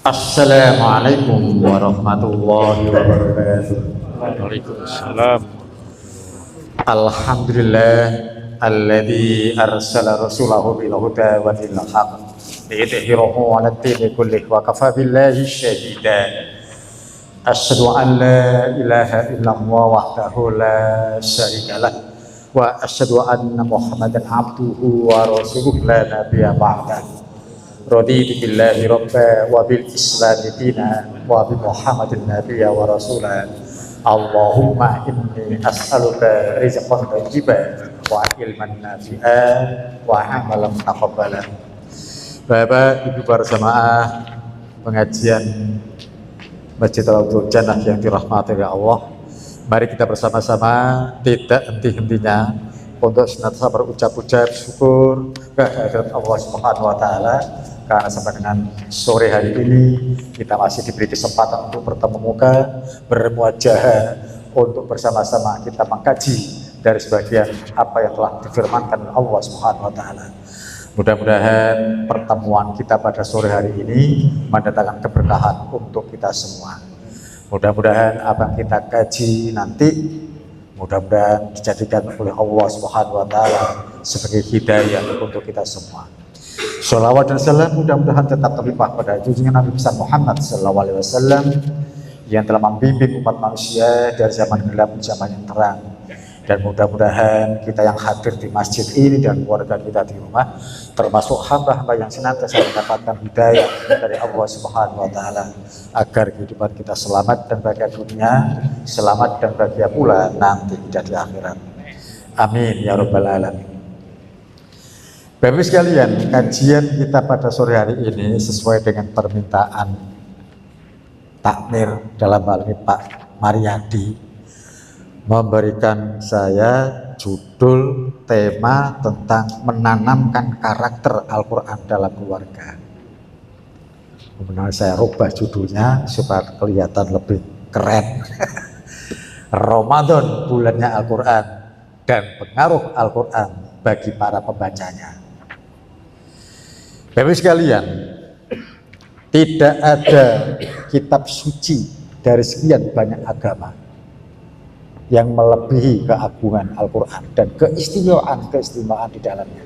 Assalamualaikum warahmatullahi wabarakatuh. Waalaikumsalam. Alhamdulillah alladzi arsala rasulahu bil huda wa dinil haq liyudhhirahu 'ala ad-dini kullih wa kafa billahi shahida. Asyhadu an la ilaha illallah wahdahu la syarika lah wa asyhadu anna Muhammadan abduhu wa rasuluhu la nabiyya ba'dahu. Raditu billahi rabba wa bil islami dina wa bi Muhammadin nabiyya wa rasula. Allahumma inni as'aluka rizqan thayyiban wa ilman nafi'an wa amalan taqabbalan. Bapak Ibu para jamaah pengajian Masjid Raudhul Jannah yang dirahmati oleh Allah, mari kita bersama-sama tidak henti-hentinya untuk senantiasa berucap-ucap syukur kehadirat Allah Subhanahu wa taala, karena sampai dengan sore hari ini kita masih diberi kesempatan untuk bertemu muka, bermuajah, untuk bersama-sama kita mengkaji dari sebagian apa yang telah difirmankan oleh Allah Subhanahu wa taala. Mudah-mudahan pertemuan kita pada sore hari ini mendatangkan keberkahan untuk kita semua. Mudah-mudahan apa yang kita kaji nanti mudah-mudahan dijadikan oleh Allah Subhanahu wa taala sebagai hidayah untuk kita semua. Sholawat dan salam mudah-mudahan tetap terlimpah pada junjungan Nabi besar Muhammad sallallahu alaihi wasallam yang telah membimbing umat manusia dari zaman gelap ke zaman yang terang. Dan mudah-mudahan kita yang hadir di masjid ini dan keluarga kita di rumah termasuk hamba-hamba yang senantiasa mendapatkan hidayah dari Allah Subhanahu wa taala agar kehidupan kita selamat dan bahagia dunia, selamat dan bahagia pula nanti di akhirat. Amin ya rabbal alamin. Bapak sekalian, kajian kita pada sore hari ini sesuai dengan permintaan takmir dalam hal ini Pak Mariadi memberikan saya judul tema tentang menanamkan karakter Al-Quran dalam keluarga. Kemudian saya rubah judulnya supaya kelihatan lebih keren. Ramadan bulannya Al-Quran dan pengaruh Al-Quran bagi para pembacanya. Bapak sekalian, tidak ada kitab suci dari sekian banyak agama yang melebihi keagungan Al-Quran dan keistimewaan di dalamnya.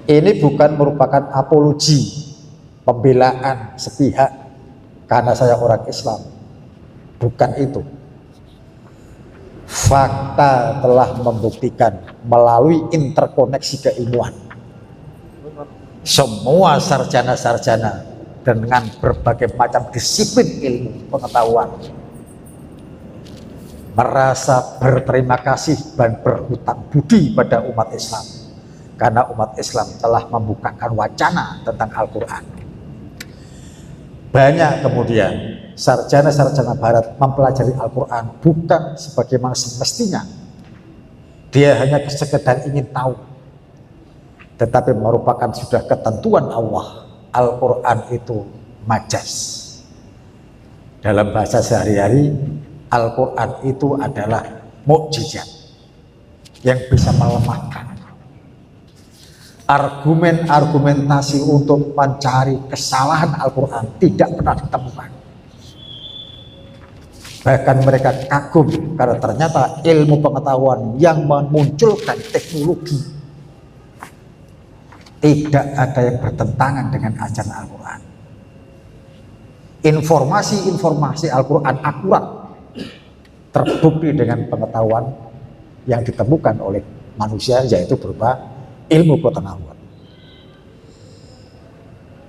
Ini bukan merupakan apologi, pembelaan sepihak karena saya orang Islam. Bukan itu. Fakta telah membuktikan melalui interkoneksi keilmuan. Semua sarjana-sarjana dengan berbagai macam disiplin ilmu pengetahuan merasa berterima kasih dan berhutang budi pada umat Islam karena umat Islam telah membukakan wacana tentang Al-Quran. Banyak kemudian sarjana-sarjana barat mempelajari Al-Quran bukan sebagaimana semestinya, dia hanya sekedar ingin tahu, tetapi merupakan sudah ketentuan Allah. Al-Quran itu majaz. Dalam bahasa sehari-hari, Al-Quran itu adalah mukjizat yang bisa melemahkan. Argumentasi untuk mencari kesalahan Al-Quran tidak pernah ditemukan. Bahkan mereka kagum karena ternyata ilmu pengetahuan yang memunculkan teknologi tidak ada yang bertentangan dengan ajaran Al-Quran. Informasi Al-Quran akurat, terbukti dengan pengetahuan yang ditemukan oleh manusia, yaitu berupa ilmu pengetahuan.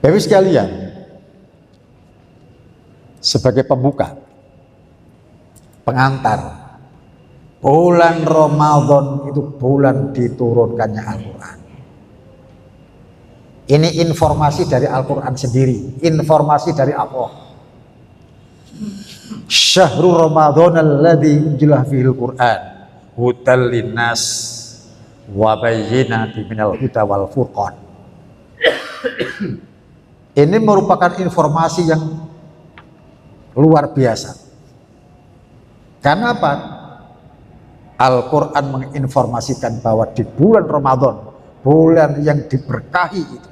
Bapak sekalian, sebagai pembuka, pengantar, bulan Ramadan itu bulan diturunkannya Al-Quran. Ini informasi dari Al-Quran sendiri, informasi dari Allah. Syahrul Ramadan alladzi unzila fihil Qur'an hudal linnas wa bayyinatin minal huda wal furqan. Ini merupakan informasi yang luar biasa. Karena apa? Al-Quran menginformasikan bahwa di bulan Ramadan, bulan yang diberkahi itu,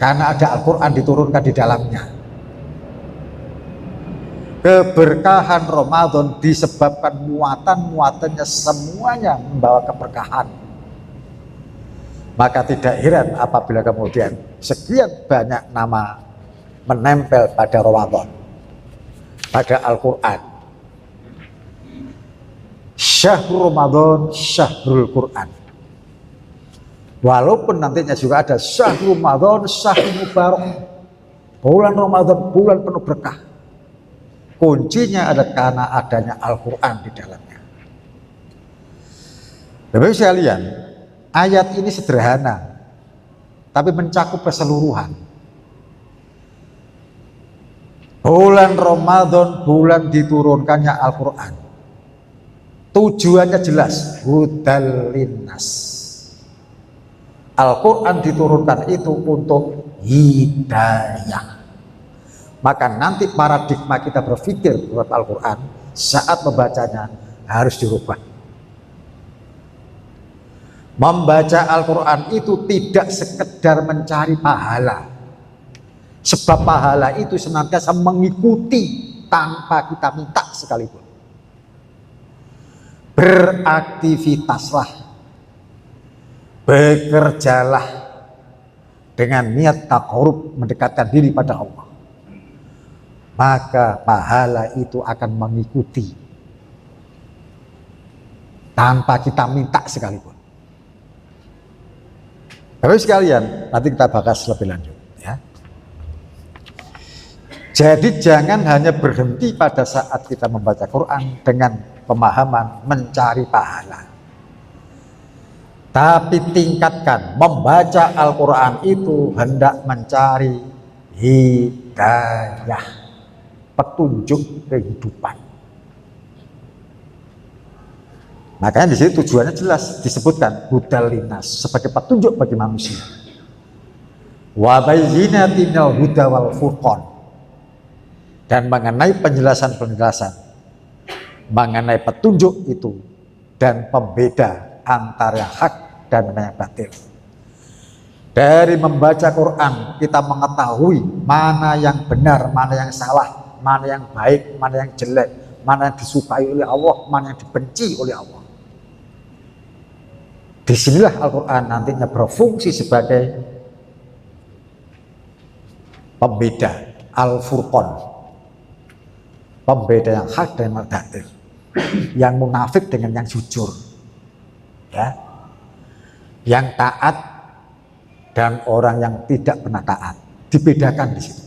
karena ada Al-Quran diturunkan di dalamnya. Keberkahan Ramadan disebabkan muatan-muatannya semuanya membawa keberkahan. Maka tidak heran apabila kemudian sekian banyak nama menempel pada Ramadan, pada Al-Quran. Syahrul Ramadan, Syahrul Quran. Walaupun nantinya juga ada Syahrul Ramadan, Syahrul Mubarak. Bulan Ramadan, bulan penuh berkah. Kuncinya ada karena adanya Al-Quran di dalamnya. Bapak-Ibu sekalian, ayat ini sederhana, tapi mencakup keseluruhan. Bulan Ramadan, bulan diturunkannya Al-Quran. Tujuannya jelas, hudal linnas. Al-Quran diturunkan itu untuk hidayah. Maka nanti paradigma kita berpikir terhadap Al-Quran saat membacanya harus dirubah. Membaca Al-Quran itu tidak sekedar mencari pahala, sebab pahala itu senantiasa mengikuti tanpa kita minta sekalipun. Beraktivitaslah, bekerjalah dengan niat taqarrub, mendekatkan diri pada Allah, maka pahala itu akan mengikuti tanpa kita minta sekalipun. Bapak sekalian, nanti kita bahas lebih lanjut ya. Jadi jangan hanya berhenti pada saat kita membaca Quran dengan pemahaman mencari pahala, tapi tingkatkan membaca Al-Quran itu hendak mencari hidayah, petunjuk kehidupan. Makanya di sini tujuannya jelas disebutkan hudal linnas, sebagai petunjuk bagi manusia. Wa bayyinatin minal huda wal furqan, dan mengenai penjelasan-penjelasan mengenai petunjuk itu dan pembeda antara yang hak dan yang batil. Dari membaca Quran kita mengetahui mana yang benar, mana yang salah, mana yang baik, mana yang jelek, mana yang disukai oleh Allah, mana yang dibenci oleh Allah. Disinilah Al-Quran nantinya berfungsi sebagai pembeda, Al-Furqan, pembeda yang hak dan yang batil, yang munafik dengan yang jujur, ya, yang taat dan orang yang tidak pernah taat, dibedakan di situ.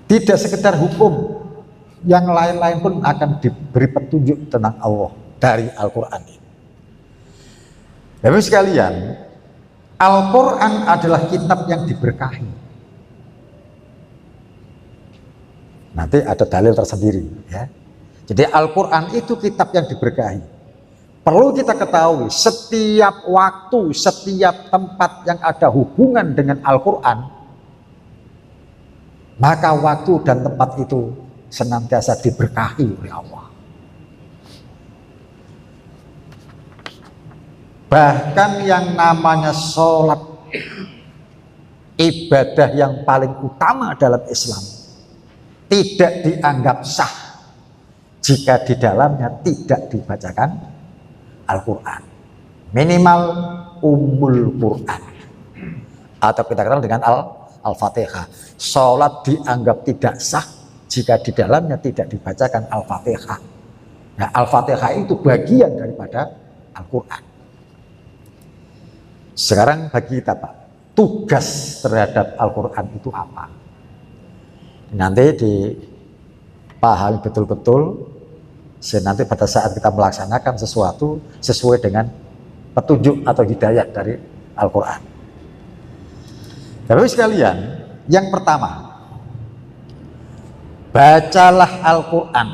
Tidak sekedar hukum, yang lain-lain pun akan diberi petunjuk tentang Allah dari Al-Quran ini. Bapak sekalian, Al-Quran adalah kitab yang diberkahi. Nanti ada dalil tersendiri ya. Jadi Al-Quran itu kitab yang diberkahi. Perlu kita ketahui, setiap waktu, setiap tempat yang ada hubungan dengan Al-Quran, maka waktu dan tempat itu senantiasa diberkahi oleh Allah. Bahkan yang namanya sholat, ibadah yang paling utama dalam Islam, tidak dianggap sah jika di dalamnya tidak dibacakan Al-Quran. Minimal Ummul Quran, atau kita kenal dengan Al-Fatihah. Sholat dianggap tidak sah jika di dalamnya tidak dibacakan Al-Fatihah. Nah, Al-Fatihah itu bagian daripada Al-Quran. Sekarang bagi kita Pak, tugas terhadap Al-Quran itu apa? Nanti dipahami betul-betul, nanti pada saat kita melaksanakan sesuatu sesuai dengan petunjuk atau hidayah dari Al-Quran. Bapak sekalian, yang pertama, bacalah Al-Quran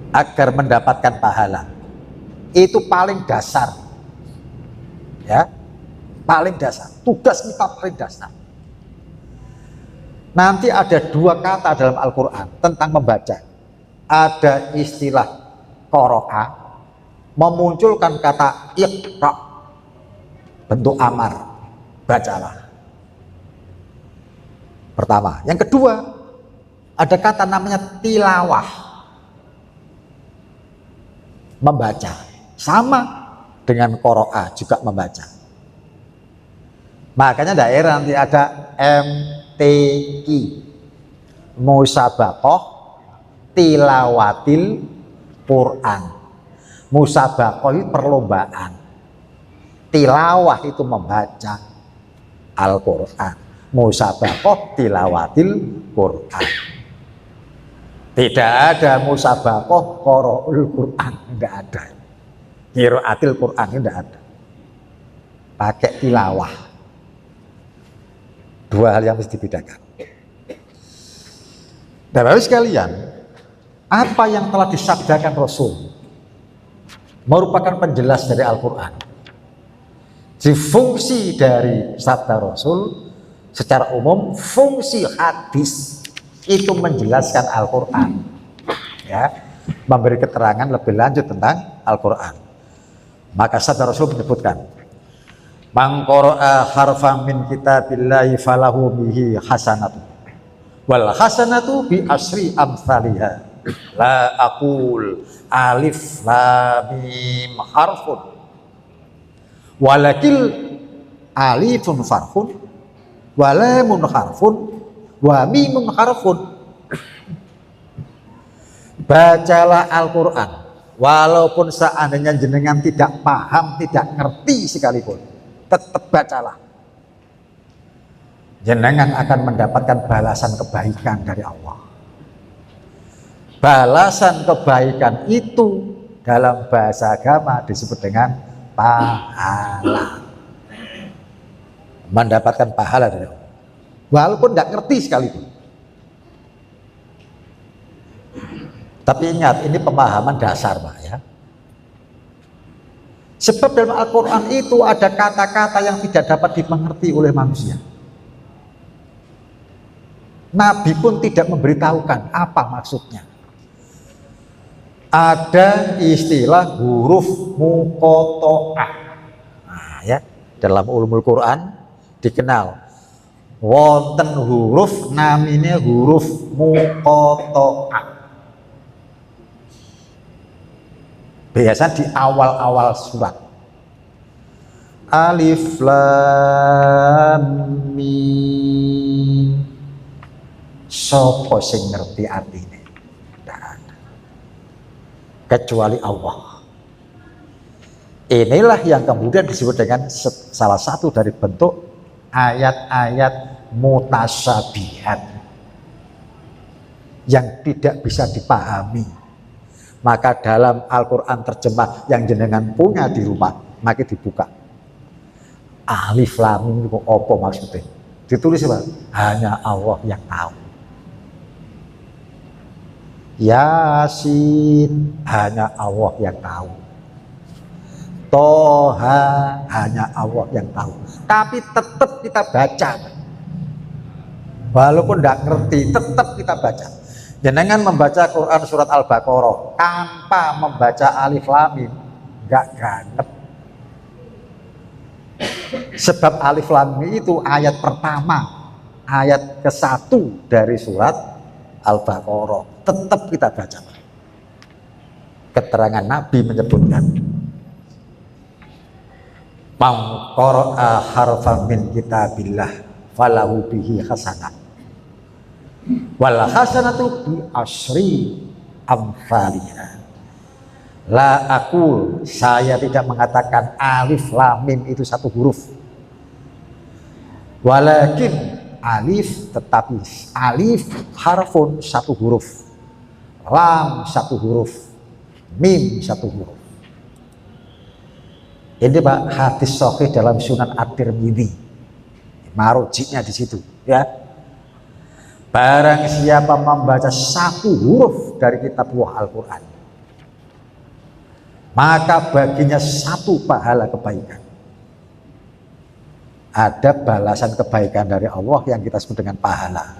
agar mendapatkan pahala. Itu paling dasar. Ya, paling dasar, tugas kita paling dasar. Nanti ada dua kata dalam Al-Quran tentang membaca. Ada istilah qara'a, memunculkan kata iqra. bentuk amar, bacalah. Pertama. Yang kedua, ada kata namanya tilawah, membaca. Sama dengan qoro'ah, juga membaca. Makanya daerah nanti ada MTQ, musabaqah tilawatil Quran. Musabaqah itu perlombaan, tilawah itu membaca Al-Quran. Musabaqah tilawatil Quran. Tidak ada musabaqah qoro'ul Quran, tidak ada. Qiraatil Quran tidak ada. Pakai tilawah. Dua hal yang mesti dibedakan. Dan harus sekalian, apa yang telah disabdakan Rasul merupakan penjelas dari Al-Quran. Jadi fungsi dari sabda Rasul secara umum, fungsi hadis itu menjelaskan Al-Quran, ya, memberi keterangan lebih lanjut tentang Al-Quran. Maka sabda Rasul menyebutkan, man qara'a harfan min kitabillahi falahu bihi hasanatu wal hasanatu bi asri amsalihha la aqul alif lam mim harfun walakil alifun farfun wa lamun harfun wa mimun harfun. Bacalah Al-Quran walaupun seandainya jenengan tidak paham, tidak ngerti sekalipun, tetap bacalah. Jenengan akan mendapatkan balasan kebaikan dari Allah. Balasan kebaikan itu dalam bahasa agama disebut dengan pahala. Mendapatkan pahala dari Allah, walaupun tidak ngerti sekalipun. Tapi ingat, ini pemahaman dasar, Pak, ya. Sebab dalam Al-Quran itu ada kata-kata yang tidak dapat dimengerti oleh manusia. Nabi pun tidak memberitahukan apa maksudnya. Ada istilah huruf muqatta'ah. Nah, ya, dalam ulumul Quran dikenal wonten huruf namanya huruf muqatta'ah. Biasa di awal-awal surat. Alif lam mim. Sopo sing ngerti artinya? Tidak ada. Kecuali Allah. Inilah yang kemudian disebut dengan salah satu dari bentuk ayat-ayat mutasyabihat yang tidak bisa dipahami. Maka dalam Al-Quran terjemah yang jenengan punya di rumah, maka dibuka. Alif lam mim itu apa maksudnya? Ditulis apa? Hanya Allah yang tahu. Yasin, hanya Allah yang tahu. Toha, hanya Allah yang tahu. Tapi tetap kita baca. Walaupun tidak ngerti, tetap kita baca. Jenengan membaca Quran surat Al-Baqarah tanpa membaca alif lam mim, enggak ganep. Sebab alif lam mim itu ayat pertama, ayat ke-1 dari surat Al-Baqarah. Tetap kita baca. Keterangan Nabi menyebutkan, man qara'a harfan min kitabillah falahu bihi hasanah wal hasanatu bi asri amsalihha. La aqul, saya tidak mengatakan alif lam mim itu satu huruf. Walakin alif, tetapi alif harfun satu huruf, lam satu huruf, mim satu huruf. Ini Pak hadis sahih dalam Sunan At-Tirmidzi. Marujiknya di situ, ya. Barang siapa membaca satu huruf dari kitabullah Al-Quran, maka baginya satu pahala kebaikan. Ada balasan kebaikan dari Allah yang kita sebut dengan pahala.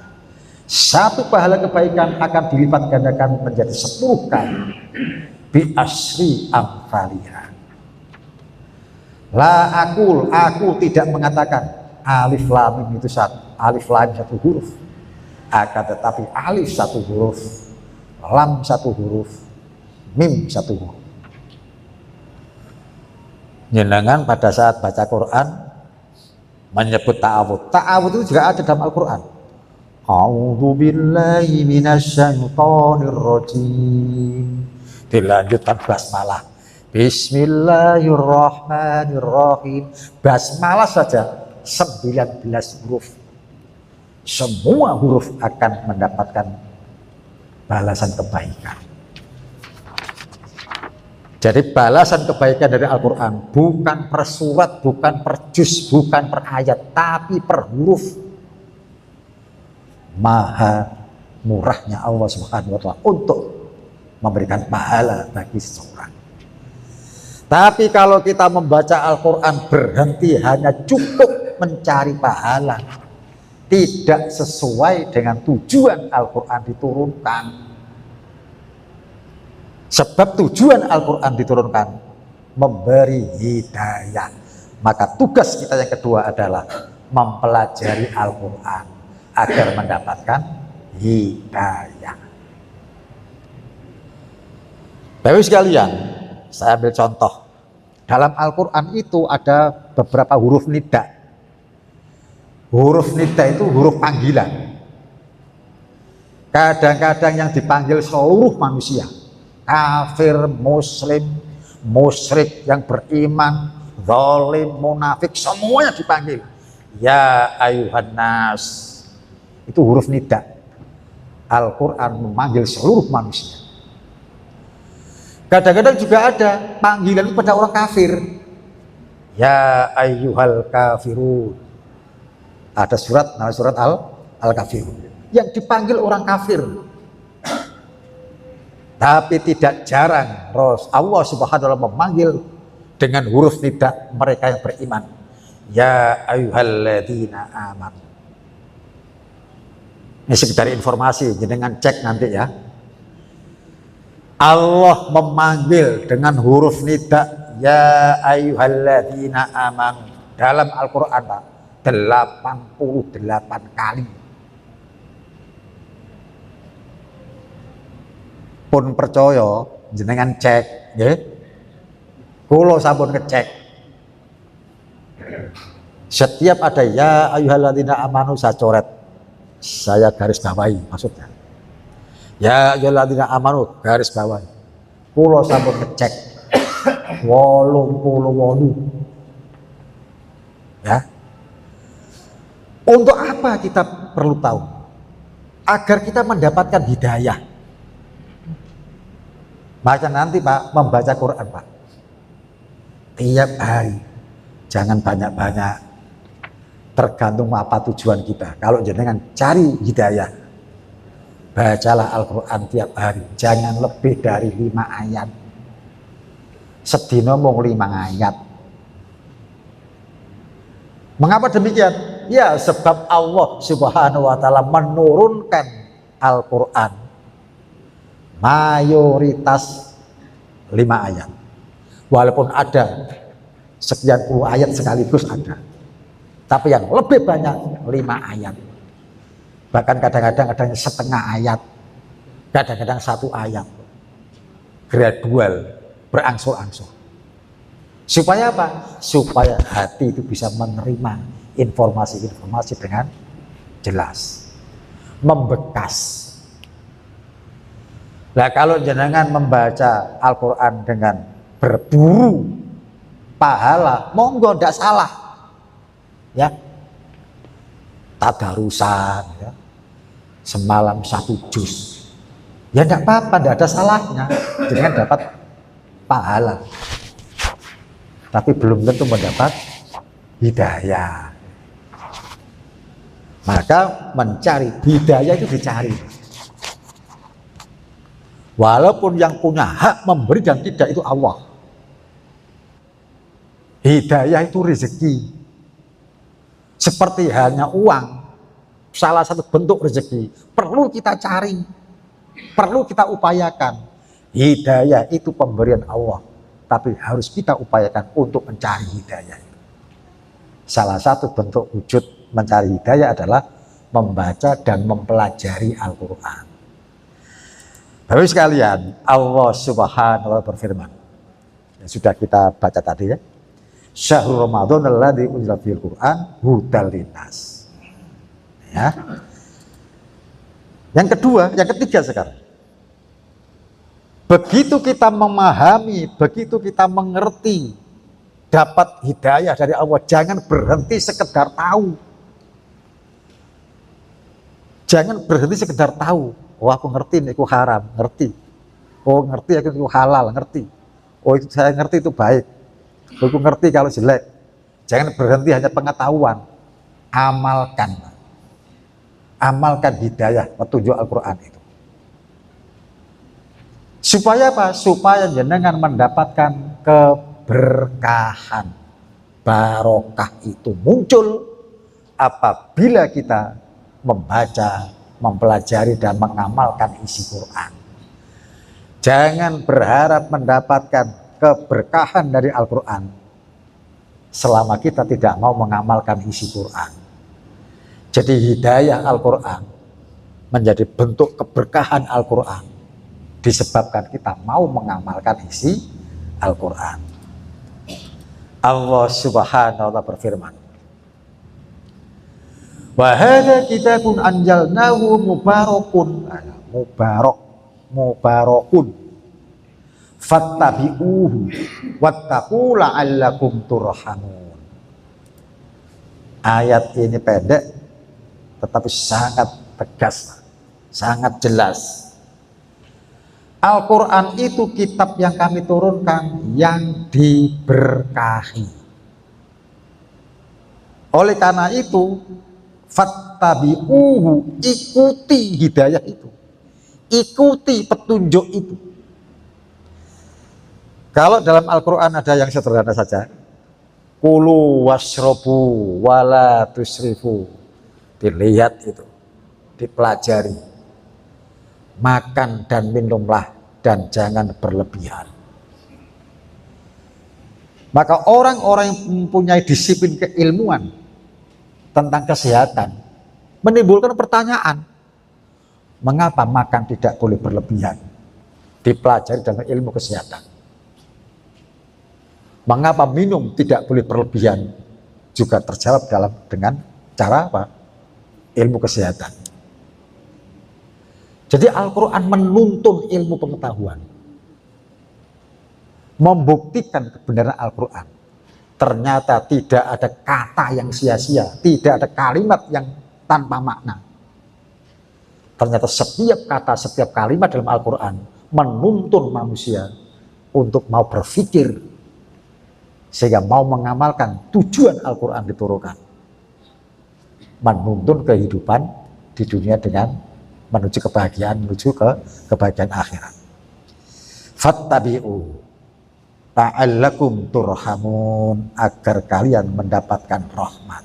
Satu pahala kebaikan akan dilipat gandakan menjadi 10 kali. Bi asri amsalihha. La aku tidak mengatakan alif lam mim itu alif lam satu huruf. Akan tetapi alif satu huruf, lam satu huruf, mim satu huruf. Jenengan pada saat baca Quran menyebut ta'awudz. Ta'awudz itu juga ada dalam Al-Quran. A'udzu billahi minasyaitonir rajim. Dilanjutkan basmalah. Bismillahirrahmanirrahim. Basmalah saja 19 huruf. Semua huruf akan mendapatkan balasan kebaikan. Jadi balasan kebaikan dari Al-Quran bukan per surat, bukan per juz, bukan per ayat, tapi per huruf. Maha murahnya Allah Subhanahu wa Ta'ala untuk memberikan pahala bagi seseorang. Tapi kalau kita membaca Al-Quran berhenti hanya cukup mencari pahala, tidak sesuai dengan tujuan Al-Quran diturunkan. Sebab tujuan Al-Quran diturunkan memberi hidayah. Maka tugas kita yang kedua adalah mempelajari Al-Quran agar mendapatkan hidayah. Bapak sekalian, saya ambil contoh. Dalam Al-Quran itu ada beberapa huruf nida. Huruf nida itu huruf panggilan. Kadang-kadang yang dipanggil seluruh manusia. Kafir, muslim, musyrik, yang beriman, zalim, munafik, semuanya dipanggil. Ya ayuhan nas. Itu huruf nida. Al-Quran memanggil seluruh manusia. Kadang-kadang juga ada panggilan kepada orang kafir. Ya ayyuhal kafirun. Ada surat, nama surat Al-Kafirun. Yang dipanggil orang kafir. Tapi tidak jarang Allah Subhanahu wa Ta'ala memanggil dengan huruf nida mereka yang beriman. Ya ayyuhalladzina amanu. Ini sekedar informasi, jangan cek nanti ya. Allah memanggil dengan huruf nida ya ayyuhalladzina amanu dalam Al-Quran 88 kali. Pun percaya jenengan cek nggih. Kula sampun ngecek. Setiap ada ya ayyuhalladzina amanu saya coret. Saya garis bawahi maksudnya. Ya ayyuhalladzina amanu garis bawahi. Kula sampun ngecek 88. Ya. Untuk apa kita perlu tahu? Agar kita mendapatkan hidayah. Maka nanti Pak membaca Quran Pak tiap hari, jangan banyak-banyak, tergantung apa tujuan kita. Kalau jenengan cari hidayah, bacalah Al-Quran tiap hari, jangan lebih dari 5 ayat. Sedina mung 5 ayat. Mengapa demikian? Ya sebab Allah Subhanahu wa Ta'ala menurunkan Al-Quran mayoritas 5 ayat. Walaupun ada sekian puluh ayat sekaligus ada. Tapi yang lebih banyak 5 ayat. Bahkan kadang-kadang ada yang setengah ayat. Kadang-kadang 1 ayat. Gradual, berangsur-angsur. Supaya apa? Supaya hati itu bisa menerima informasi-informasi dengan jelas. Membekas. Nah kalau jenengan membaca Al-Quran dengan berburu pahala, monggo tidak salah. Ya, tadarusan, ya. Semalam 1 juz, ya tidak apa-apa, tidak ada salahnya. Jenengan dapat pahala, tapi belum tentu mendapat hidayah. Maka mencari hidayah itu dicari. Walaupun yang punya hak memberi dan tidak itu Allah. Hidayah itu rezeki. Seperti hanya uang, salah satu bentuk rezeki. Perlu kita cari, perlu kita upayakan. Hidayah itu pemberian Allah tapi harus kita upayakan untuk mencari hidayah. Salah satu bentuk wujud mencari hidayah adalah membaca dan mempelajari Al-Quran. Bapak sekalian, Allah Subhanahu wa Ta'ala berfirman, yang sudah kita baca tadi ya, Syahrul Ramadan alladzi unzila fihil Qur'an hudal linnas. Ya. Yang kedua, yang ketiga sekarang. Begitu kita memahami, begitu kita mengerti, dapat hidayah dari Allah, jangan berhenti sekedar tahu. Jangan berhenti sekedar tahu. Oh, aku ngerti ini, aku haram, ngerti. Oh, ngerti aku itu halal, ngerti. Oh, itu saya ngerti itu baik. Oh, aku ngerti kalau jelek. Jangan berhenti hanya pengetahuan. Amalkan. Amalkan hidayah petunjuk Al-Quran itu. Supaya apa? Supaya jenengan mendapatkan keberkahan. Barokah itu muncul apabila kita membaca, mempelajari dan mengamalkan isi Quran. Jangan berharap mendapatkan keberkahan dari Al-Quran selama kita tidak mau mengamalkan isi Quran. Jadi hidayah Al-Quran menjadi bentuk keberkahan Al-Quran disebabkan kita mau mengamalkan isi Al-Quran. Allah Subhanahu wa Ta'ala berfirman, wa hadza kitabun anjalnahu mubarakun, mubarakun fattabi'uhu wattaqu la'allakum turhamun. Ayat ini pendek tetapi sangat tegas, sangat jelas. Al-Quran itu kitab yang kami turunkan yang diberkahi. Oleh karena itu, fattabi'uhu, ikuti hidayah itu, ikuti petunjuk itu. Kalau dalam Al-Quran ada yang sederhana saja, kulu washrobu wala tusrifu, dilihat itu, dipelajari, makan dan minumlah dan jangan berlebihan. Maka orang-orang yang mempunyai disiplin keilmuan tentang kesehatan menimbulkan pertanyaan, mengapa makan tidak boleh berlebihan? Dipelajari dalam ilmu kesehatan. Mengapa minum tidak boleh berlebihan? Juga terjawab dengan cara apa? Ilmu kesehatan. Jadi Al-Quran menuntun ilmu pengetahuan, membuktikan kebenaran Al-Quran. Ternyata tidak ada kata yang sia-sia, tidak ada kalimat yang tanpa makna. Ternyata setiap kata, setiap kalimat dalam Al-Quran menuntun manusia untuk mau berpikir, sehingga mau mengamalkan tujuan Al-Quran diturunkan. Menuntun kehidupan di dunia dengan menuju kebahagiaan, menuju ke kebahagiaan akhirat. Fattabi'u la'allakum turhamun, agar kalian mendapatkan rahmat.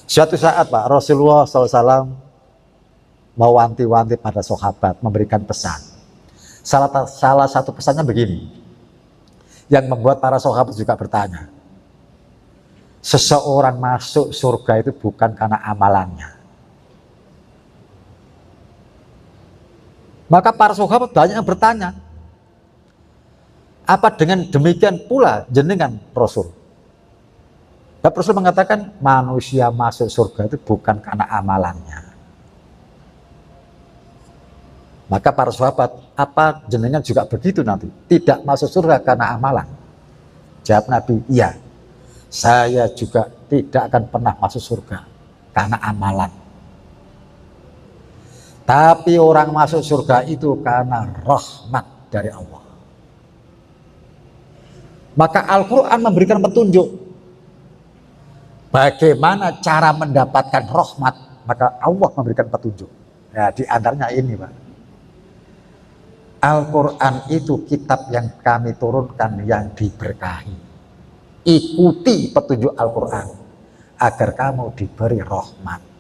Suatu saat Pak Rasulullah SAW mewanti-wanti pada sahabat, memberikan pesan. Salah satu pesannya begini, yang membuat para sahabat juga bertanya, seseorang masuk surga itu bukan karena amalannya. Maka para sahabat banyak yang bertanya, apa dengan demikian pula jenengan Rasul? Dan Rasul mengatakan manusia masuk surga itu bukan karena amalannya. Maka para sahabat, apa jenengan juga begitu nanti? Tidak masuk surga karena amalan? Jawab Nabi, iya, saya juga tidak akan pernah masuk surga karena amalan. Tapi orang masuk surga itu karena rahmat dari Allah. Maka Al-Quran memberikan petunjuk bagaimana cara mendapatkan rahmat. Maka Allah memberikan petunjuk. Ya, di antaranya ini Pak, Al-Quran itu kitab yang kami turunkan yang diberkahi. Ikuti petunjuk Al-Quran agar kamu diberi rahmat.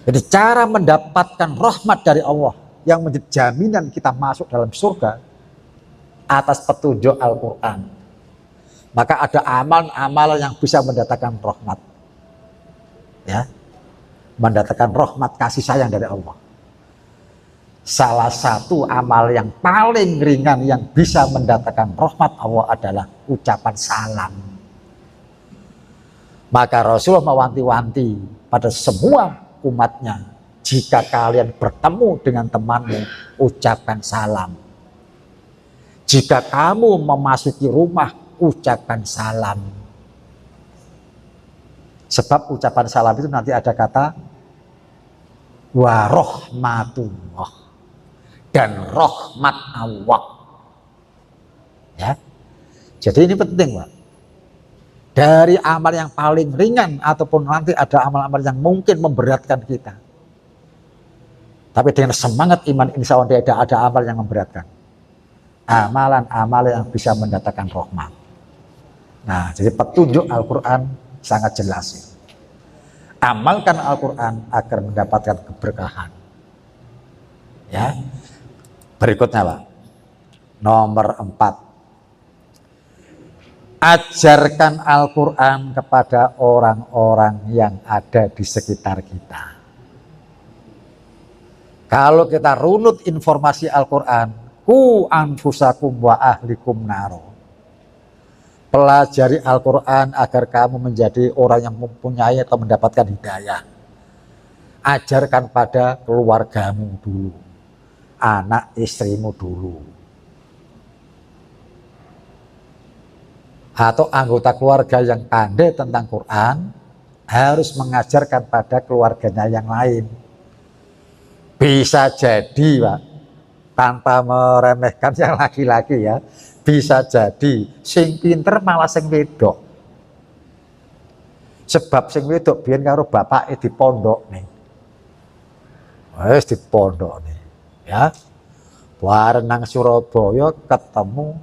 Jadi cara mendapatkan rahmat dari Allah yang menjadi jaminan kita masuk dalam surga atas petunjuk Al-Quran, maka ada amal-amal yang bisa mendatangkan rahmat, ya, mendatangkan rahmat kasih sayang dari Allah. Salah satu amal yang paling ringan yang bisa mendatangkan rahmat Allah adalah ucapan salam. Maka Rasulullah mewanti-wanti pada semua umatnya, jika kalian bertemu dengan temanmu, ucapkan salam. Jika kamu memasuki rumah, ucapkan salam. Sebab ucapan salam itu nanti ada kata warahmatullah, dan rahmat Allah. Ya. Jadi ini penting, Pak. Dari amal yang paling ringan ataupun nanti ada amal-amal yang mungkin memberatkan kita. Tapi dengan semangat iman, insya Allah tidak ada amal yang memberatkan. Amalan-amalan yang bisa mendatangkan rahmat. Nah, jadi petunjuk Al-Quran sangat jelas. Ya. Amalkan Al-Quran agar mendapatkan keberkahan. Ya. Berikutnya, Pak. Nomor 4. Ajarkan Al-Quran kepada orang-orang yang ada di sekitar kita. Kalau kita runut informasi Al-Quran, ku anfusakum wa ahlikum naro. Pelajari Al-Quran agar kamu menjadi orang yang mempunyai atau mendapatkan hidayah. Ajarkan pada keluargamu dulu, anak istrimu dulu, atau anggota keluarga yang pandai tentang Quran harus mengajarkan pada keluarganya yang lain. Bisa jadi, Pak, tanpa meremehkan yang laki-laki ya, bisa jadi sing pinter malah sing wedok. Sebab sing wedok biyen karo bapake di pondok nih. Wes di pondok nih, ya. Bareng nang Surabaya ketemu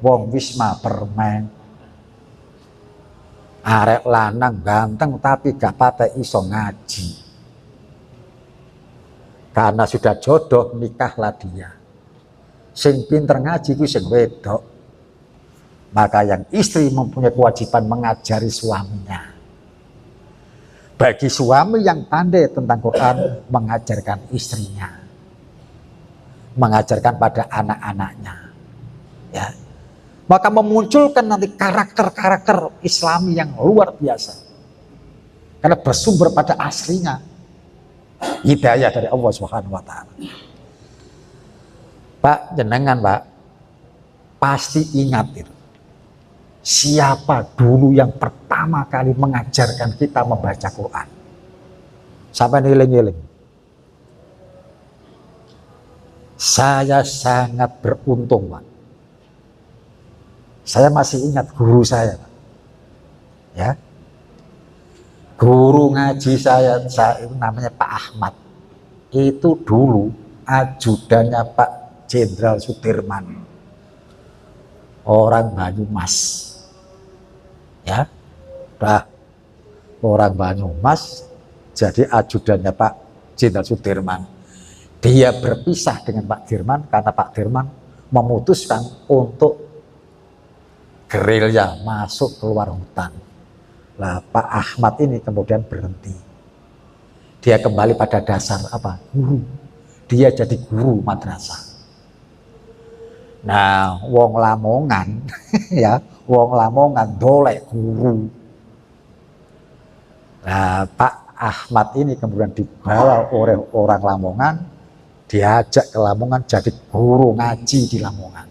wong Wisma Permen. Arek lanang ganteng tapi gak patek iso ngaji. Karena sudah jodoh nikahlah dia. Sing pinter ngaji ku sing wedok. Maka yang istri mempunyai kewajiban mengajari suaminya. Bagi suami yang pandai tentang Quran, mengajarkan istrinya, mengajarkan pada anak-anaknya, ya. Maka memunculkan nanti karakter-karakter Islami yang luar biasa. Karena bersumber pada aslinya hidayah dari Allah Subhanahu wa taala. Pak, jenengan, Pak, pasti ingat itu. Siapa dulu yang pertama kali mengajarkan kita membaca Quran? Sampai ngiling-ngiling. Saya sangat beruntung, Pak. Saya masih ingat guru saya, Pak. Ya. Guru ngaji saya itu namanya Pak Ahmad. Itu dulu ajudannya Pak Jenderal Sudirman. Orang Banyumas. Ya. Orang Banyumas jadi ajudannya Pak Jenderal Sudirman. Dia berpisah dengan Pak Dirman karena Pak Dirman memutuskan untuk gerilya masuk keluar hutan. Nah, Pak Ahmad ini kemudian berhenti. Dia kembali pada dasar apa? Guru. Dia jadi guru madrasah. Nah, wong Lamongan ya, wong Lamongan dolek guru. Nah, Pak Ahmad ini kemudian dibawa oleh orang Lamongan, diajak ke Lamongan jadi guru ngaji di Lamongan.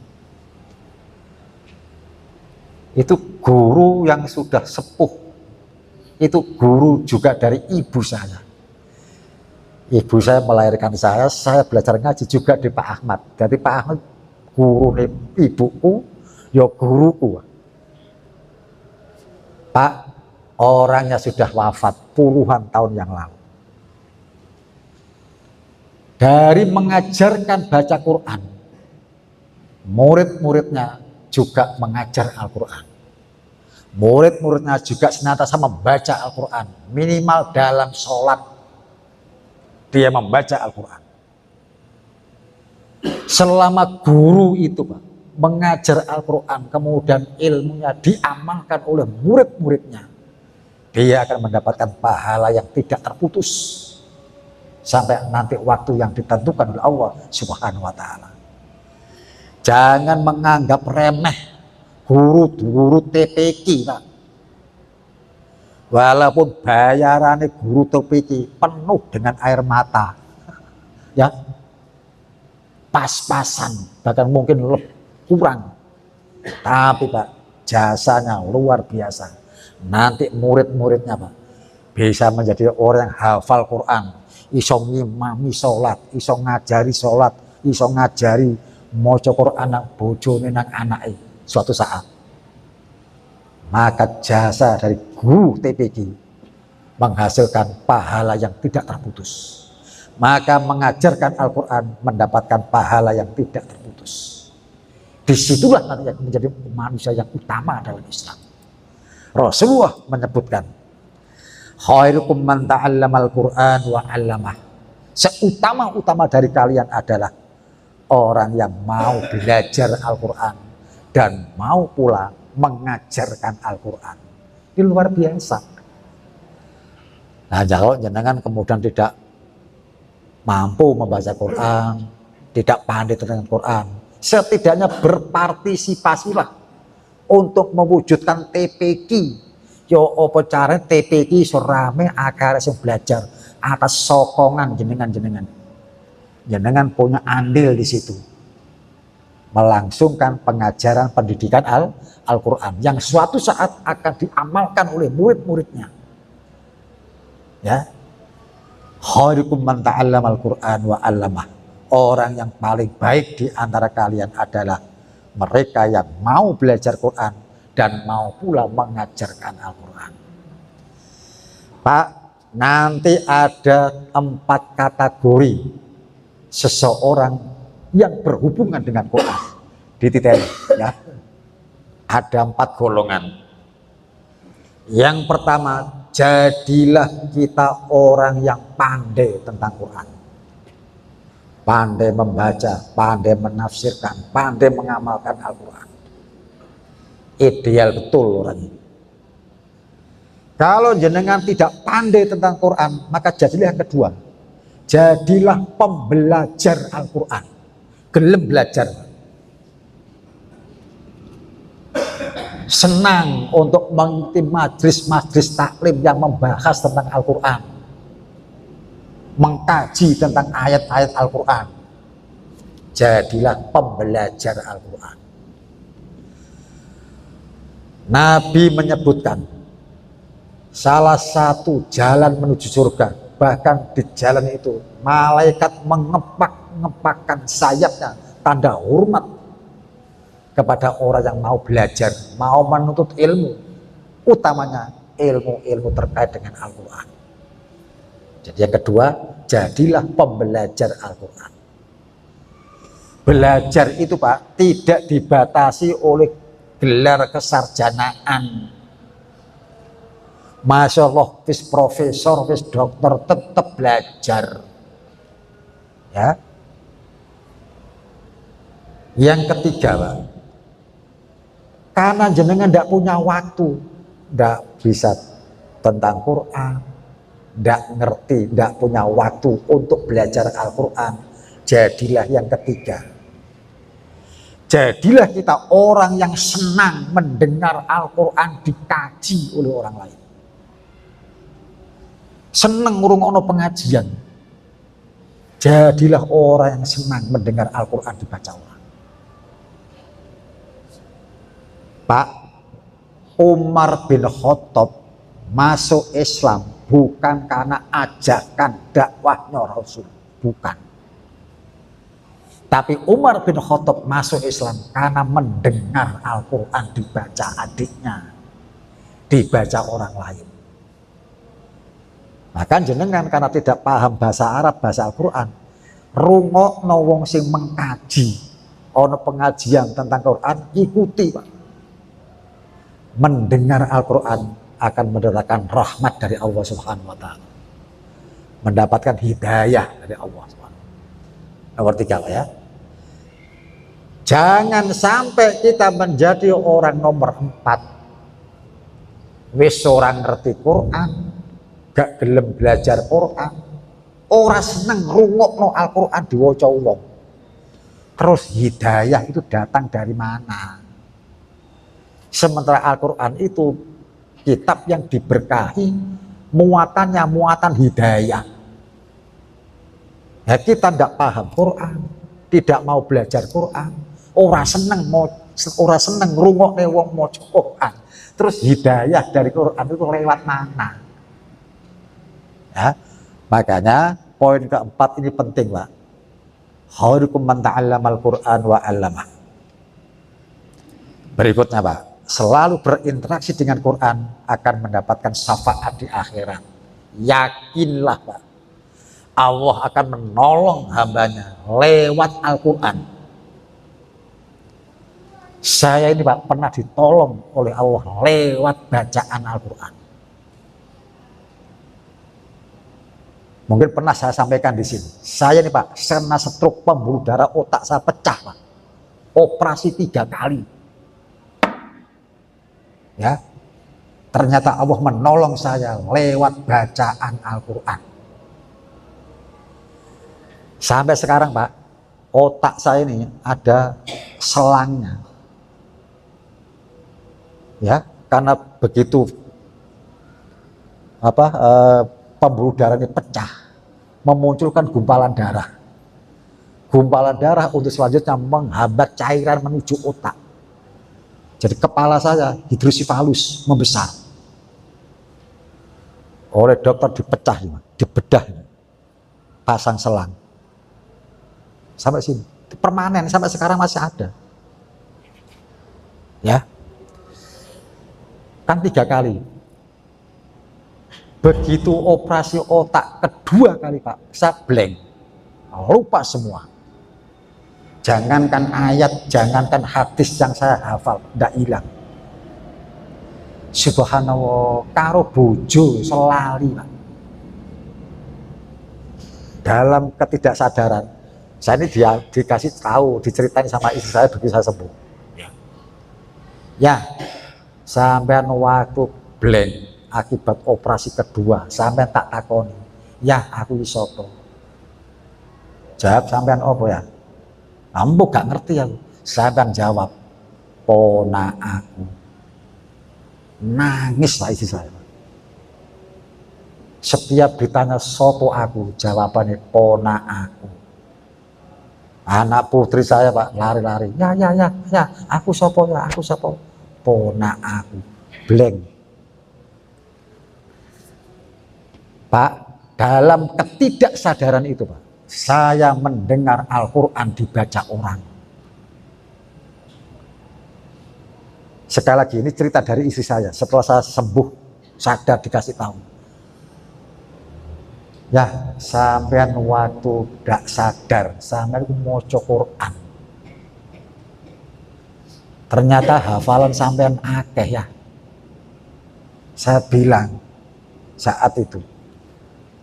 Itu guru yang sudah sepuh. Itu guru juga dari ibu saya. Ibu saya melahirkan saya belajar ngaji juga di Pak Ahmad. Jadi Pak Ahmad guru ibuku, ya guruku. Pak, orangnya sudah wafat puluhan tahun yang lalu. Dari mengajarkan baca Quran, murid-muridnya juga mengajar Al-Quran. Murid-muridnya juga senantiasa membaca Al-Quran. Minimal dalam sholat dia membaca Al-Quran. Selama guru itu, Pak, mengajar Al-Quran, kemudian ilmunya diamalkan oleh murid-muridnya, dia akan mendapatkan pahala yang tidak terputus sampai nanti waktu yang ditentukan oleh Allah Subhanahu wa Ta'ala. Jangan menganggap remeh guru-guru TPQ, Pak. Walaupun bayarannya guru TPQ penuh dengan air mata, ya, pas-pasan, bahkan mungkin lebih kurang, tapi Pak, jasanya luar biasa. Nanti murid-muridnya Pak bisa menjadi orang yang hafal Quran, iso ngimami sholat, iso ngajari sholat, iso ngajari maca Quran nang bojone nang anake suatu saat. Maka jasa dari guru TPQ menghasilkan pahala yang tidak terputus. Maka mengajarkan Al-Quran mendapatkan pahala yang tidak terputus. Disitulah nanti menjadi manusia yang utama dalam Islam. Rasulullah menyebutkan, khairukum man ta'allamal Qur'an wa 'allamah. Seutama-utama dari kalian adalah orang yang mau belajar Al-Quran dan mau pula mengajarkan Al-Quran. Ini luar biasa. Nah, kalau jenengan kemudian tidak mampu membaca Quran, tidak pandai tentang Quran, setidaknya berpartisipasilah untuk mewujudkan TPQ. Yo apa cara TPQ serame agar sing belajar atas sokongan jenengan. Jenengan punya andil di situ. Melangsungkan pengajaran pendidikan Al-Quran yang suatu saat akan diamalkan oleh murid-muridnya. Ya. Khairukum man ta'allamal Qur'an wa 'allamah. Orang yang paling baik di antara kalian adalah mereka yang mau belajar Quran dan mau pula mengajarkan Al-Quran. Pak, nanti ada 4 kategori seseorang yang berhubungan dengan Quran. Dititeni ya. Ada 4 golongan. Yang pertama, jadilah kita orang yang pandai tentang Quran. Pandai membaca, pandai menafsirkan, pandai mengamalkan Al-Quran. Ideal betul orang ini. Kalau jenengan tidak pandai tentang Quran, maka jadilah yang kedua. Jadilah pembelajar Al-Quran. Gelem belajar. Senang untuk mengikuti majlis-majlis taklim yang membahas tentang Al-Quran. Mengkaji tentang ayat-ayat Al-Quran. Jadilah pembelajar Al-Quran. Nabi menyebutkan salah satu jalan menuju surga, bahkan di jalan itu malaikat mengepakkan sayapnya, tanda hormat kepada orang yang mau belajar, mau menuntut ilmu, utamanya ilmu-ilmu terkait dengan Al-Quran. Jadi yang kedua, jadilah pembelajar Al-Quran. Belajar itu Pak tidak dibatasi oleh gelar kesarjanaan. Masya Allah, wis profesor, wis dokter, tetap belajar. Ya. Yang ketiga Pak, karena jenengan tidak punya waktu, tidak bisa tentang Quran, tidak ngerti, tidak punya waktu untuk belajar Al-Quran, jadilah yang ketiga. Jadilah kita orang yang senang mendengar Al-Quran dikaji oleh orang lain. Senang ngrungokno pengajian. Jadilah orang yang senang mendengar Al-Quran dibaca orang. Pak, Umar bin Khattab masuk Islam bukan karena ajakan dakwahnya Rasul, bukan. Tapi Umar bin Khattab masuk Islam karena mendengar Al-Quran dibaca adiknya, dibaca orang lain. Maka jenengan karena tidak paham bahasa Arab, bahasa Al-Quran, rungokno wong sing mengkaji, ono pengajian tentang Quran, ikuti Pak. Mendengar Al-Quran akan mendatangkan rahmat dari Allah Subhanahu wa Ta'ala, mendapatkan hidayah dari Allah Subhanahu. Nomor 3 Pak ya. Jangan sampai kita menjadi orang nomor 4. Wis orang ngerti Quran, gak gelem belajar Quran, ora seneng ngrungokno Al-Quran diwaca wong. Terus hidayah itu datang dari mana? Sementara Al-Quran itu kitab yang diberkahi, muatannya muatan hidayah. Ya, kita tidak paham Quran, tidak mau belajar Quran, ora seneng ngrungokne wong maca Quran. Terus hidayah dari Quran itu lewat mana? Ya, makanya poin keempat ini penting, Pak. Khairukum man ta'allamal Qur'an wa 'allamah. Berikutnya, Pak, selalu berinteraksi dengan Quran akan mendapatkan syafaat di akhirat. Yakinlah, Pak, Allah akan menolong hambanya lewat Al-Quran. Saya ini, Pak, pernah ditolong oleh Allah lewat bacaan Al-Quran. Mungkin pernah saya sampaikan di sini. Saya ini, Pak, kena stroke, pembuluh darah otak saya pecah, Pak. Operasi 3 kali. Ya, ternyata Allah menolong saya lewat bacaan Al-Quran. Sampai sekarang, Pak, otak saya ini ada selangnya. Ya, karena begitu pembuluh darah ini pecah, memunculkan gumpalan darah. Gumpalan darah untuk selanjutnya menghambat cairan menuju otak. Jadi kepala saya hidrosifalus membesar. Oleh dokter dipecah, dibedah, pasang selang. Sampai sini, permanen, sampai sekarang masih ada. Ya, kan 3 kali. Begitu operasi otak kedua kali, Pak, saya blank, lupa semua. Jangankan ayat, jangankan hadis yang saya hafal, tidak hilang. Subhanallah, karo bojo selali, Pak. Dalam ketidaksadaran, saya ini dikasih tahu, diceritain sama istri saya begitu saya sembuh. Ya, sampean waktu blank akibat operasi kedua, sampean tak takoni, ya aku isopo. Jawab sampean opo ya? Ambo gak ngerti aku. Sampean jawab, pona aku. Nangis lah istri saya. Setiap ditanya sopo aku, jawabannya pona aku. Anak putri saya, Pak, lari-lari. Ya, aku sopo ya, aku sopo. Pona aku, blank. Pak, dalam ketidaksadaran itu, Pak, saya mendengar Al-Quran dibaca orang. Sekali lagi, ini cerita dari istri saya. Setelah saya sembuh, sadar, dikasih tahu. Ya, sampean waktu gak sadar, sampean maca Quran. Ternyata hafalan sampean akeh ya. Saya bilang saat itu,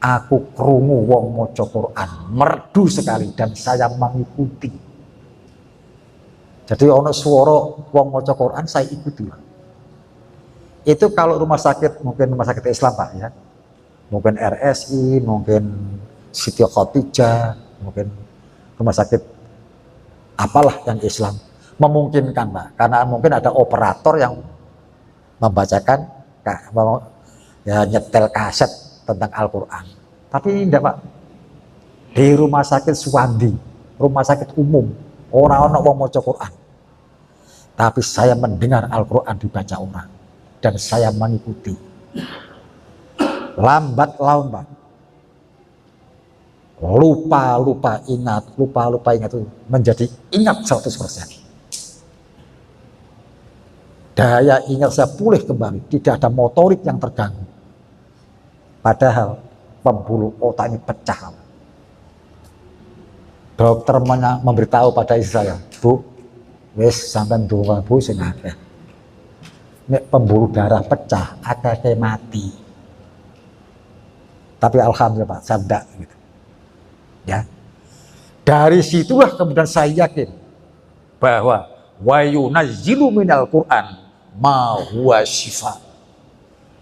aku krungu wong maca Quran, merdu sekali dan saya mengikuti. Jadi ono swara wong maca Quran saya ikuti. Itu kalau rumah sakit, mungkin rumah sakit Islam, Pak, ya. Mungkin RSI, mungkin Siti Khotijah, mungkin rumah sakit apalah yang Islam. Memungkinkan, Pak, karena mungkin ada operator yang membacakan, ya, nyetel kaset tentang Al-Quran. Tapi ini enggak, Pak. Di rumah sakit Suwandi, rumah sakit umum, orang-orang mau maca Quran. Tapi saya mendengar Al-Quran dibaca orang dan saya mengikuti. Lambat laun, Pak, lupa ingat itu menjadi ingat 100%. Daya ingat saya pulih kembali, tidak ada motorik yang terganggu. Padahal pembuluh otak ini pecah. Dokter memberitahu pada istri saya, Bu, wis sampean ndonga Bu sing akeh. Nek pembuluh darah pecah, akeh mati. Tapi alhamdulillah, Pak, saya enggak gitu. Ya. Dari situlah kemudian saya yakin bahwa wa yunazzilu minal Qur'an ma huwa syifa.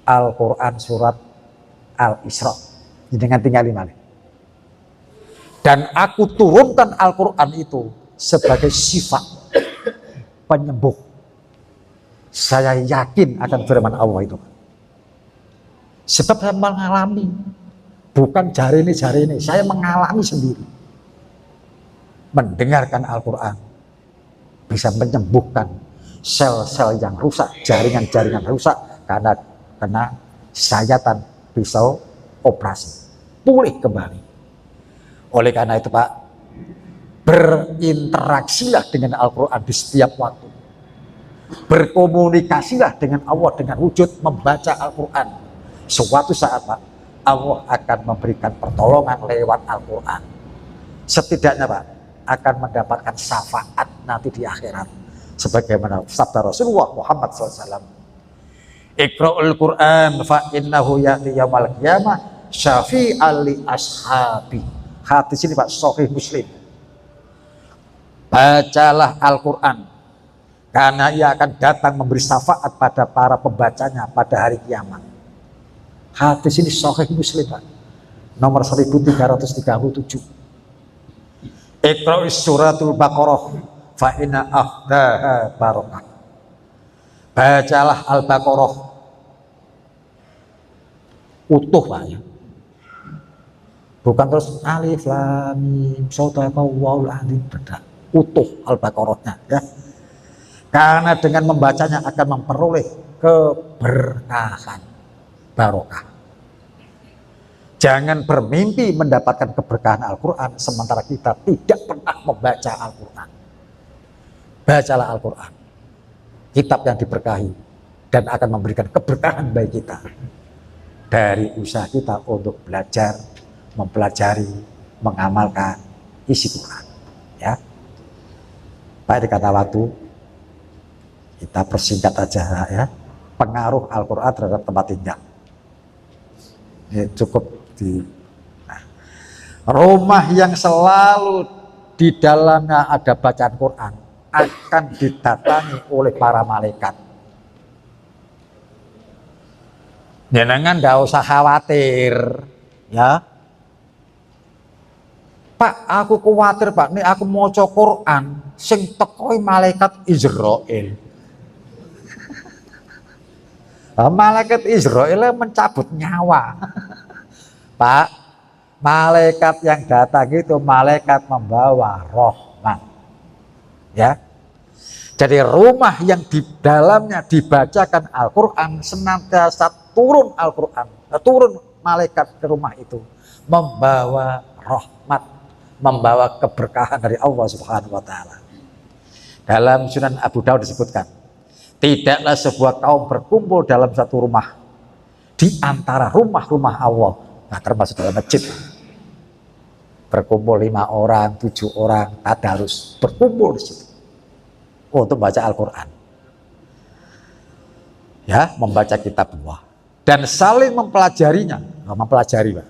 Al-Qur'an surat Al-Isra. Dengan tinggal 5. Dan aku turunkan Al-Qur'an itu sebagai syifa, penyembuh. Saya yakin akan firman Allah itu. Sebab saya mengalami, bukan jari ini, saya mengalami sendiri. Mendengarkan Al-Quran bisa menyembuhkan sel-sel yang rusak, jaringan-jaringan rusak karena kena sayatan pisau operasi, pulih kembali. Oleh karena itu Pak, berinteraksilah dengan Al-Quran di setiap waktu. Berkomunikasilah dengan Allah dengan wujud membaca Al-Quran. Suatu saat Pak, Allah akan memberikan pertolongan lewat Al-Quran. Setidaknya Pak, akan mendapatkan syafaat nanti di akhirat. Sebagaimana sabda Rasulullah Muhammad SAW. Iqra'ul Qur'an fa innahu ya'ti yaumal qiyamah syafi'an li ashabi. Hadis ini Pak, Sahih Muslim. Bacalah Al-Quran karena ia akan datang memberi syafaat pada para pembacanya pada hari kiamat. Hadis ini Sahih Muslim Pak, nomor 1337. Iqra'is suratul Baqarah fa inna ahdaha barakah. Bacalah Al-Baqarah utuh Pak ya. Bukan terus alif lam mim shadaqallahul adzim, tidak. Utuh Al-Baqarahnya ya. Karena dengan membacanya akan memperoleh keberkahan, barokah. Jangan bermimpi mendapatkan keberkahan Al-Quran sementara kita tidak pernah membaca Al-Quran. Bacalah Al-Quran, kitab yang diberkahi dan akan memberikan keberkahan bagi kita dari usaha kita untuk belajar, mempelajari, mengamalkan isi Quran. Ya, Pak, dikata waktu kita persingkat aja ya. Pengaruh Al-Quran terhadap tempat tinggal. Ini cukup di rumah yang selalu di dalamnya ada bacaan Quran akan didatangi oleh para malaikat. Jangan nggak usah khawatir, ya. Pak, aku khawatir Pak, nih aku mau Quran, sing tekoi malaikat Israel. Malaikat Israel mencabut nyawa. Pak, malaikat yang datang itu malaikat membawa rahmat. Ya. Jadi rumah yang di dalamnya dibacakan Al-Quran, senantiasa turun Al-Quran, turun malaikat ke rumah itu, membawa rahmat, membawa keberkahan dari Allah Subhanahu wa Ta'ala. Dalam Sunan Abu Dawud disebutkan, tidaklah sebuah kaum berkumpul dalam satu rumah di antara rumah-rumah Allah, nah termasuk dalam masjid, berkumpul 5 orang, 7 orang, tadarus, berkumpul di situ untuk baca Al-Quran, ya, membaca kitab Allah dan saling mempelajarinya, mempelajari Pak.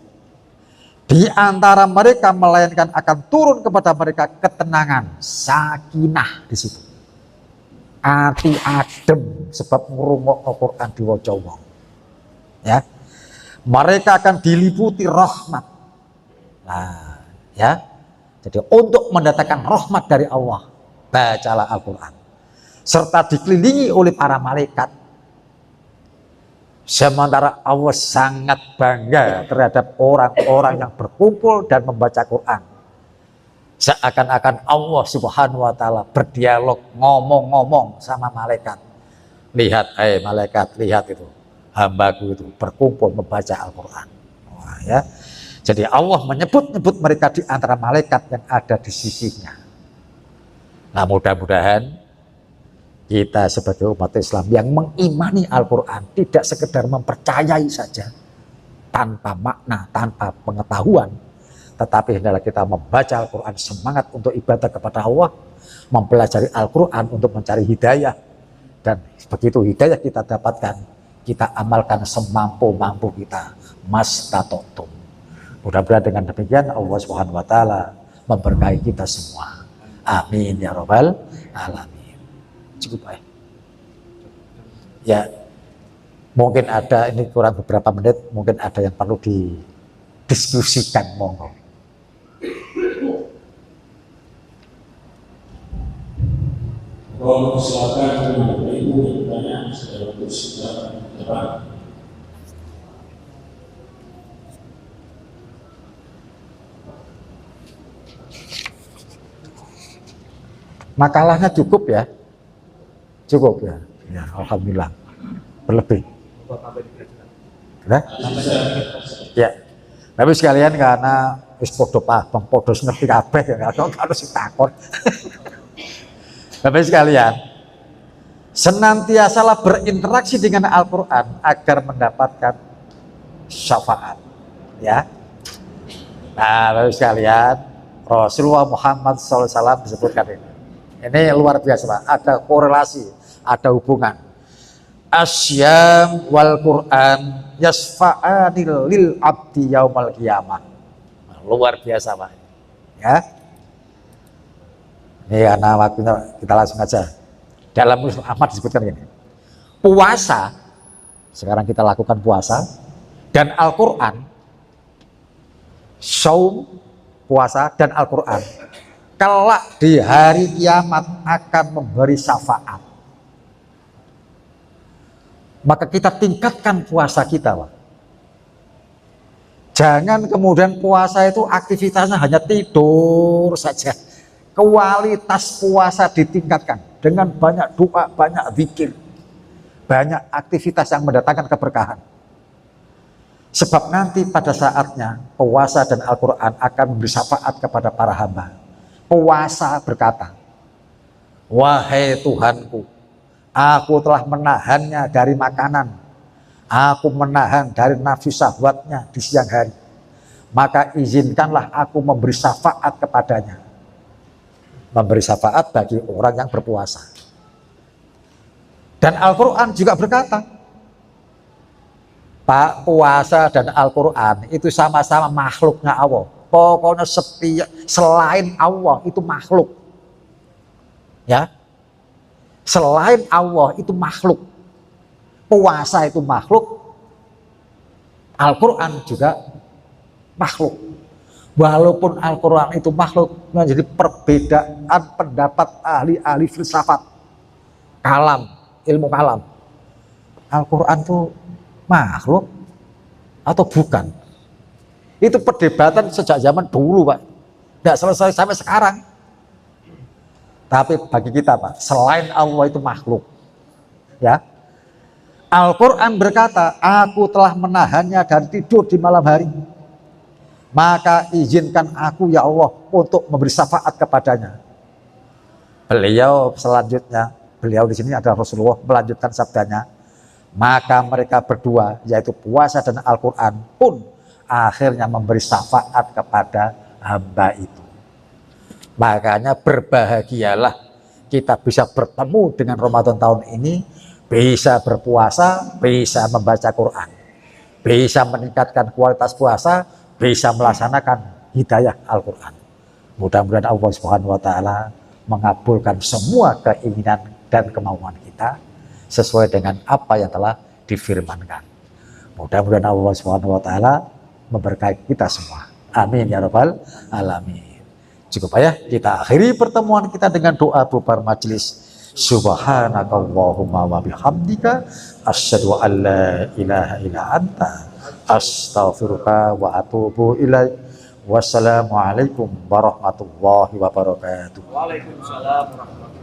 Di antara mereka melainkan akan turun kepada mereka ketenangan, sakinah di situ. Ati adem sebab ngrungokno Quran diwaca wong. Ya. Mereka akan diliputi rahmat. Nah, ya. Jadi untuk mendatangkan rahmat dari Allah, bacalah Al-Quran. Serta dikelilingi oleh para malaikat. Sementara Allah sangat bangga terhadap orang-orang yang berkumpul dan membaca Quran. Seakan-akan Allah Subhanahu wa Ta'ala berdialog, ngomong-ngomong sama malaikat. Lihat, malaikat, lihat itu, hambaku itu berkumpul membaca Al-Quran. Wah, ya. Jadi Allah menyebut-nyebut mereka di antara malaikat yang ada di sisinya. Nah, mudah-mudahan kita sebagai umat Islam yang mengimani Al-Quran tidak sekedar mempercayai saja tanpa makna, tanpa pengetahuan, tetapi hendaklah kita membaca Al-Quran semangat untuk ibadah kepada Allah, mempelajari Al-Quran untuk mencari hidayah, dan begitu hidayah kita dapatkan, kita amalkan semampu-mampu kita, mastatotum. Mudah-mudahan dengan demikian Allah Subhanahu wa Ta'ala memberkahi kita semua. Amin ya rabbal alamin. Cukup ya. Ya, mungkin ada ini kurang beberapa menit, mungkin ada yang perlu didiskusikan, monggo. Mohon silakan Bapak Ibu yang bertanya secara khusus depan. Makalahnya cukup ya, cukup ya, ya alhamdulillah berlebih. Nah, ya, tapi sekalian karena wis podo paham, podo ngerti kabeh ya, kalau sing takon. Bapak sekalian, senantiasalah berinteraksi dengan Al-Quran agar mendapatkan syafaat. Ya, nah Bapak sekalian, Rasulullah Muhammad SAW disebutkan ini. Ini luar biasa Pak, ada korelasi, ada hubungan. Asyam wal Quran yasfa'anil lil abdi yaumal qiyamah. Luar biasa Pak. Ya. Ini karena waktunya kita langsung aja. Dalam Muslim Ahmad disebutkan ini. Puasa, sekarang kita lakukan puasa, dan Al-Quran, saum, puasa, dan Al-Quran, kelak di hari kiamat akan memberi syafaat. Maka kita tingkatkan puasa kita, Pak. Jangan kemudian puasa itu aktivitasnya hanya tidur saja. Kualitas puasa ditingkatkan dengan banyak doa, banyak zikir, banyak aktivitas yang mendatangkan keberkahan. Sebab nanti pada saatnya puasa dan Al-Quran akan memberi syafaat kepada para hamba. Puasa berkata, wahai Tuhanku, aku telah menahannya dari makanan, aku menahan dari nafsu syahwatnya di siang hari, maka izinkanlah aku memberi syafaat kepadanya. Memberi syafaat bagi orang yang berpuasa. Dan Al-Quran juga berkata, Pak, puasa dan Al-Quran itu sama-sama makhluknya Allah. Pokoknya selain Allah itu makhluk. Ya, selain Allah itu makhluk. Puasa itu makhluk, Al-Quran juga makhluk. Walaupun Al-Quran itu makhluk, menjadi perbedaan pendapat ahli-ahli filsafat, kalam, ilmu kalam. Al-Quran itu makhluk atau bukan? Itu perdebatan sejak zaman dulu, Pak. Tidak selesai sampai sekarang. Tapi bagi kita, Pak, selain Allah itu makhluk. Ya, Al-Quran berkata, aku telah menahannya dan tidur di malam hari. Maka izinkan aku ya Allah untuk memberi syafaat kepadanya. Beliau selanjutnya, beliau di sini adalah Rasulullah, melanjutkan sabdanya. Maka mereka berdua, yaitu puasa dan Al-Quran pun akhirnya memberi syafaat kepada hamba itu. Makanya berbahagialah kita bisa bertemu dengan Ramadan tahun ini, bisa berpuasa, bisa membaca Quran, bisa meningkatkan kualitas puasa, bisa melaksanakan hidayah Al-Quran. Mudah-mudahan Allah Subhanahu wa Ta'ala mengabulkan semua keinginan dan kemauan kita sesuai dengan apa yang telah difirmankan. Mudah-mudahan Allah Subhanahu wa Ta'ala memberkahi kita semua. Amin ya rabbal alamin. Cukup ya, kita akhiri pertemuan kita dengan doa bubar majelis. Subhanakallahumma wa bihamdika asyhadu an la ilaha illa anta astaghfiruka wa atubu ilaik. Wassalamualaikum warahmatullahi wabarakatuh. Waalaikumsalam warahmatullahi wabarakatuh.